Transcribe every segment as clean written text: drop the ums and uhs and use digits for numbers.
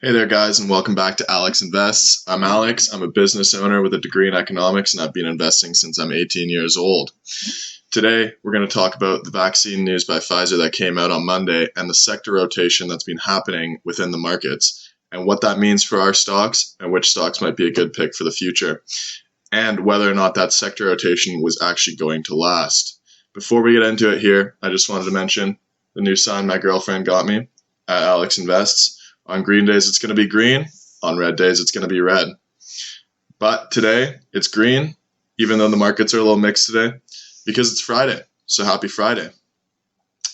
Hey there, guys, and welcome back to Alex Invests. I'm Alex. I'm a business owner with a degree in economics, and I've been investing since I'm 18 years old. Today, we're going to talk about the vaccine news by Pfizer that came out on Monday and the sector rotation that's been happening within the markets and what that means for our stocks and which stocks might be a good pick for the future, and whether or not that sector rotation was actually going to last. Before we get into it here, I just wanted to mention the new sign my girlfriend got me at Alex Invests. On green days, it's going to be green. On red days, it's going to be red. But today, it's green, even though the markets are a little mixed today, because it's Friday. So happy Friday.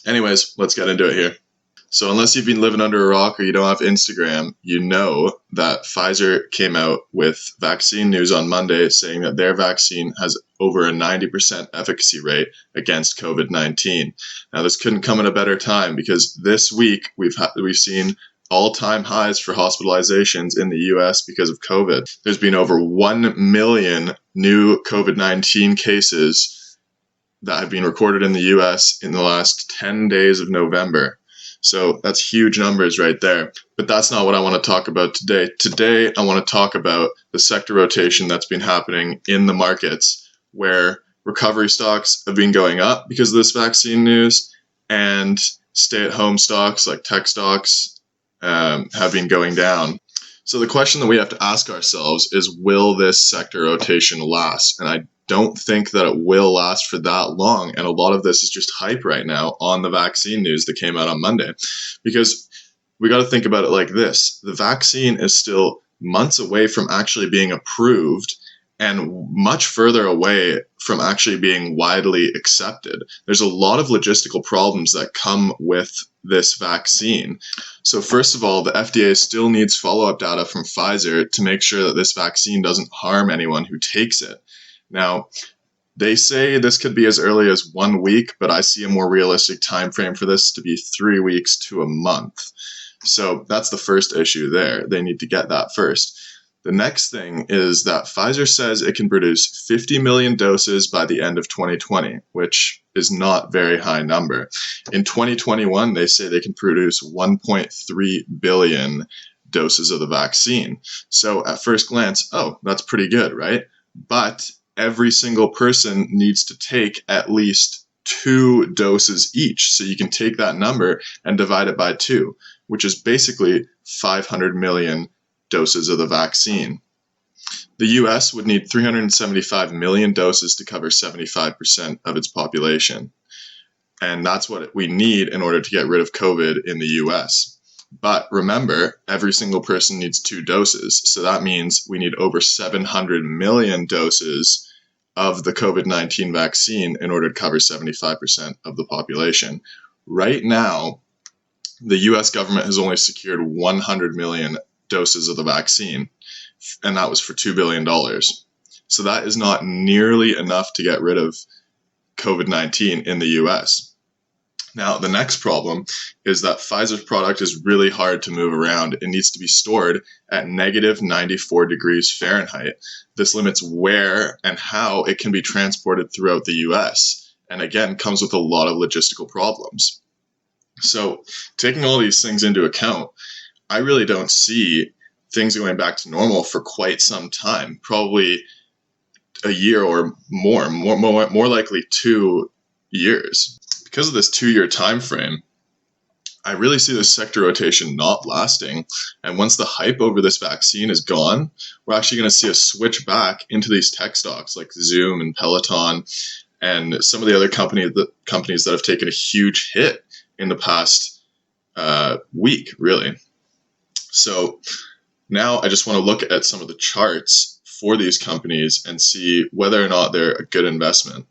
Anyways, let's get into it here. So unless you've been living under a rock or you don't have Instagram, you know that Pfizer came out with vaccine news on Monday saying that their vaccine has over a 90% efficacy rate against COVID-19. Now, this couldn't come at a better time because this week we've seen all-time highs for hospitalizations in the U.S. because of COVID. There's been over 1 million new COVID-19 cases that have been recorded in the U.S. in the last 10 days of November. So that's huge numbers right there. But that's not what I want to talk about today. Today, I want to talk about the sector rotation that's been happening in the markets, where recovery stocks have been going up because of this vaccine news, and stay-at-home stocks like tech stocks have been going down. So the question that we have to ask ourselves is, will this sector rotation last? And I don't think that it will last for that long. And a lot of this is just hype right now on the vaccine news that came out on Monday, because we got to think about it like this. The vaccine is still months away from actually being approved and much further away from actually being widely accepted. There's a lot of logistical problems that come with this vaccine. So first of all, the FDA still needs follow-up data from Pfizer to make sure that this vaccine doesn't harm anyone who takes it. Now, they say this could be as early as 1 week, but I see a more realistic time frame for this to be 3 weeks to a month. So that's the first issue there. They need to get that first. The next thing is that Pfizer says it can produce 50 million doses by the end of 2020, which is not a very high number. In 2021, they say they can produce 1.3 billion doses of the vaccine. So at first glance, oh, that's pretty good, right? But every single person needs to take at least 2 doses each. So you can take that number and divide it by 2, which is basically 500 million doses of the vaccine. The US would need 375 million doses to cover 75% of its population. And that's what we need in order to get rid of COVID in the US. But remember, every single person needs 2 doses. So that means we need over 700 million doses of the COVID-19 vaccine in order to cover 75% of the population. Right now, the US government has only secured 100 million doses of the vaccine, and that was for $2 billion. So that is not nearly enough to get rid of COVID-19 in the US. Now, the next problem is that Pfizer's product is really hard to move around. It needs to be stored at negative 94 degrees Fahrenheit. This limits where and how it can be transported throughout the US, and again, comes with a lot of logistical problems. So, taking all these things into account, I really don't see things going back to normal for quite some time, probably a year or more likely 2 years. Because of this 2-year time frame, I really see this sector rotation not lasting. And once the hype over this vaccine is gone, we're actually going to see a switch back into these tech stocks like Zoom and Peloton and some of the other companies that have taken a huge hit in the past week, really. So now I just want to look at some of the charts for these companies and see whether or not they're a good investment.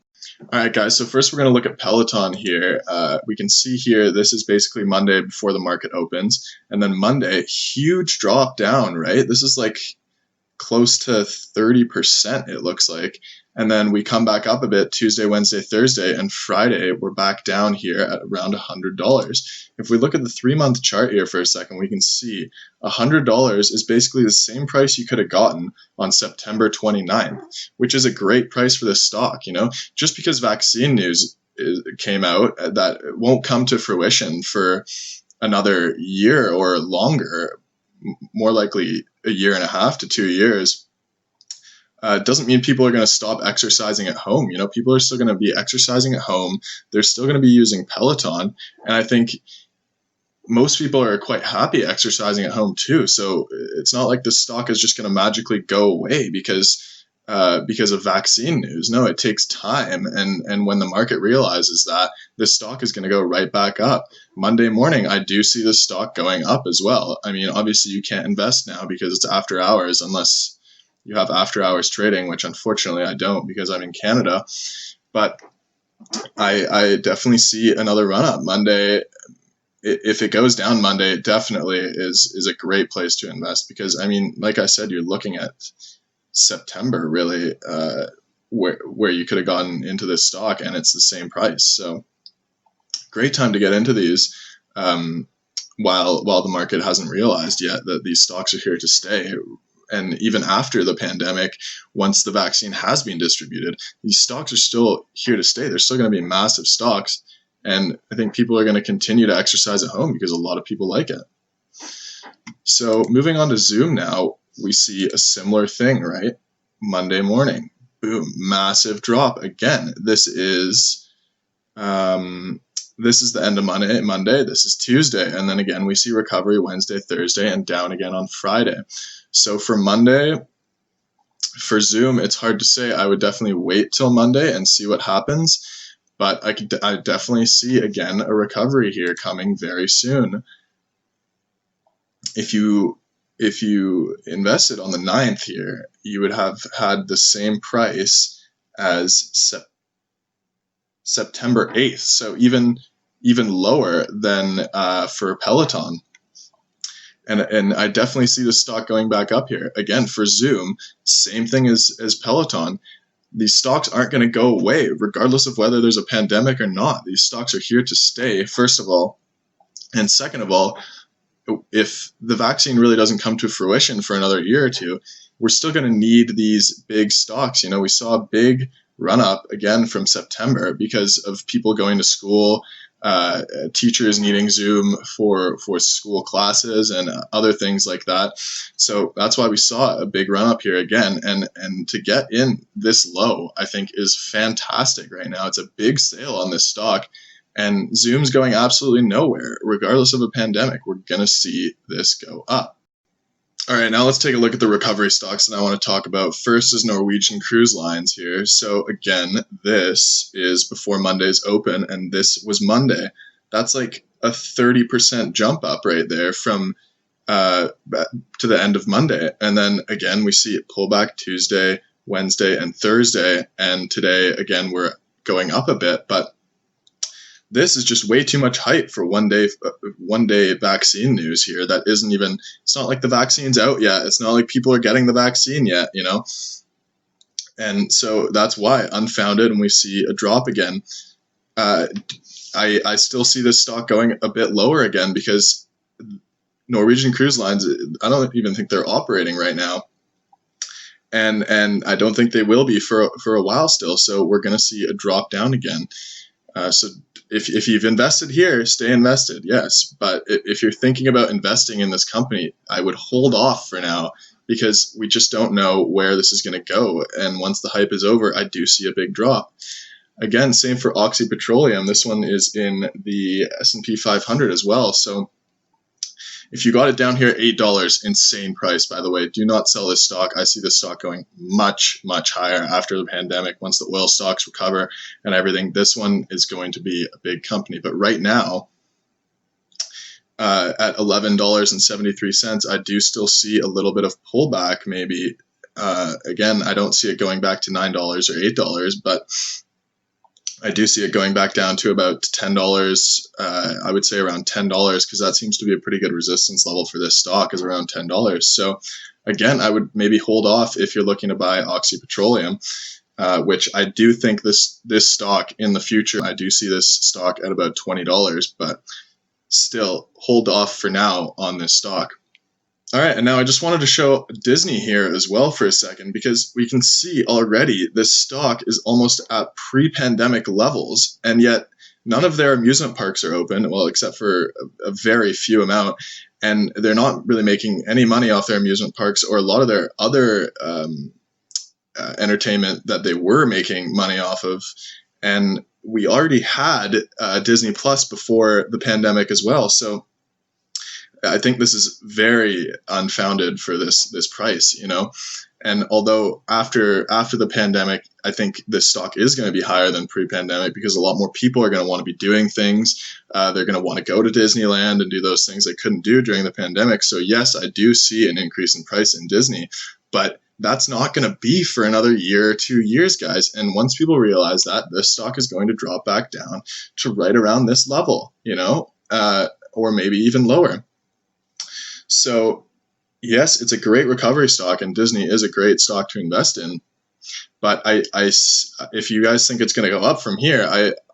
All right, guys, so first we're going to look at Peloton here. We can see here, this is basically Monday before the market opens. And then Monday, huge drop down, right? This is like close to 30%, it looks like. And then we come back up a bit Tuesday, Wednesday, Thursday, and Friday, we're back down here at around $100. If we look at the 3-month chart here for a second, we can see $100 is basically the same price you could have gotten on September 29th, which is a great price for this stock. You know, just because vaccine news came out, that won't come to fruition for another year or longer, more likely a year and a half to 2 years, doesn't mean people are going to stop exercising at home. People are still going to be exercising at home. They're still going to be using Peloton. And I think most people are quite happy exercising at home too. So it's not like the stock is just going to magically go away because of vaccine news. No, it takes time. And when the market realizes that, this stock is going to go right back up. Monday morning, I do see the stock going up as well. I mean, obviously you can't invest now because it's after hours unless you have after hours trading, which unfortunately I don't because I'm in Canada. But I definitely see another run up Monday. If it goes down Monday, it definitely is a great place to invest because, I mean, like I said, you're looking at September really, where you could have gotten into this stock and it's the same price. So great time to get into these while the market hasn't realized yet that these stocks are here to stay. And even after the pandemic, once the vaccine has been distributed, these stocks are still here to stay. They're still going to be massive stocks. And I think people are going to continue to exercise at home because a lot of people like it. So moving on to Zoom now, we see a similar thing, right? Monday morning, boom, massive drop. Again, this is the end of Monday. This is Tuesday. And then again, we see recovery Wednesday, Thursday, and down again on Friday. So for Monday, for Zoom, it's hard to say. I would definitely wait till Monday and see what happens. But I definitely see, again, a recovery here coming very soon. If you invested on the 9th here, you would have had the same price as September 8th. So even lower than for Peloton. And I definitely see the stock going back up here. Again, for Zoom, same thing as Peloton. These stocks aren't going to go away, regardless of whether there's a pandemic or not. These stocks are here to stay, first of all. And second of all, if the vaccine really doesn't come to fruition for another year or two, we're still going to need these big stocks. We saw a big run up again from September because of people going to school, teachers needing Zoom for school classes and other things like that. So that's why we saw a big run up here again. And to get in this low, I think is fantastic right now. It's a big sale on this stock. And Zoom's going absolutely nowhere. Regardless of a pandemic, we're going to see this go up. All right, now let's take a look at the recovery stocks that I want to talk about. First is Norwegian Cruise Lines here. So again, this is before Monday's open, and this was Monday. That's like a 30% jump up right there from to the end of Monday. And then again, we see it pull back Tuesday, Wednesday, and Thursday. And today, again, we're going up a bit, but this is just way too much hype for one day vaccine news here. That isn't even, it's not like the vaccine's out yet. It's not like people are getting the vaccine yet, And so that's why unfounded, and we see a drop again. I still see this stock going a bit lower again because Norwegian Cruise Lines, I don't even think they're operating right now. And I don't think they will be for a while still. So we're going to see a drop down again. So if you've invested here, stay invested, yes. But if you're thinking about investing in this company, I would hold off for now because we just don't know where this is going to go. And once the hype is over, I do see a big drop. Again, same for OXY Petroleum. This one is in the S&P 500 as well. So if you got it down here, $8, insane price, by the way. Do not sell this stock. I see this stock going much, much higher after the pandemic. Once the oil stocks recover and everything, this one is going to be a big company. But right now, at $11.73, I do still see a little bit of pullback maybe. Again, I don't see it going back to $9 or $8, but I do see it going back down to about $10. I would say around $10 because that seems to be a pretty good resistance level for this stock is around $10. So again, I would maybe hold off if you're looking to buy OXY Petroleum, which I do think this stock in the future, I do see this stock at about $20, but still hold off for now on this stock. All right, and now I just wanted to show Disney here as well for a second because we can see already this stock is almost at pre-pandemic levels, and yet none of their amusement parks are open, well, except for a very few amount, and they're not really making any money off their amusement parks or a lot of their other entertainment that they were making money off of. And we already had Disney Plus before the pandemic as well. So I think this is very unfounded for this price, you know. And although after the pandemic, I think this stock is going to be higher than pre-pandemic because a lot more people are going to want to be doing things. They're going to want to go to Disneyland and do those things they couldn't do during the pandemic. So yes, I do see an increase in price in Disney, but that's not going to be for another year or 2 years, guys. And once people realize that, this stock is going to drop back down to right around this level, you know, or maybe even lower. So yes, it's a great recovery stock, and Disney is a great stock to invest in. But if you guys think it's going to go up from here,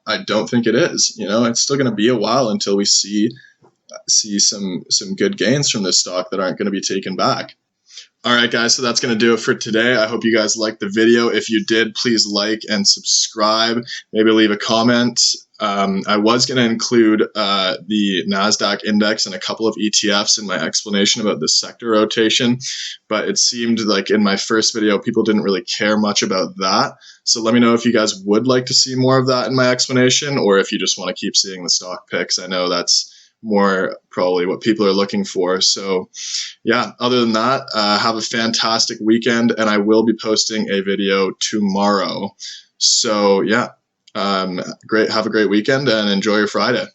I don't think it is. You know, it's still going to be a while until we see some good gains from this stock that aren't going to be taken back. All right, guys, so that's going to do it for today. I hope you guys liked the video. If you did, please like and subscribe. Maybe leave a comment. I was going to include the NASDAQ index and a couple of ETFs in my explanation about the sector rotation, but it seemed like in my first video, people didn't really care much about that. So let me know if you guys would like to see more of that in my explanation, or if you just want to keep seeing the stock picks. I know that's more probably what people are looking for. So yeah, other than that, have a fantastic weekend, and I will be posting a video tomorrow. So yeah, great. Have a great weekend and enjoy your Friday.